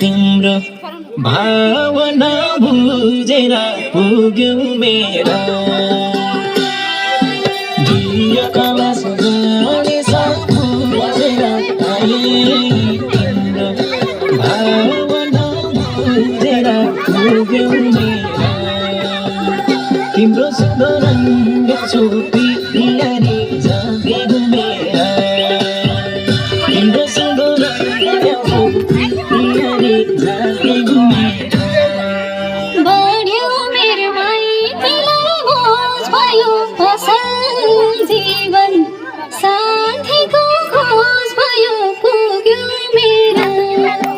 तिम्रो भावना बुझेर पुग्यौ मेरा दियो कलश गणेश बुझेर तिम्रो भावना बुझेर पुग्यौ मेरा तिम्रो सुन्दर रंग छुपी पियारी जागे मेरा तिम्रो सुन्दर रंग छुपी पियारी जागे मेरा बढ्यो मेरो माइतीलाई बोझ भयो असल जीवन साथीको खोज भयो पुग्यो मेरा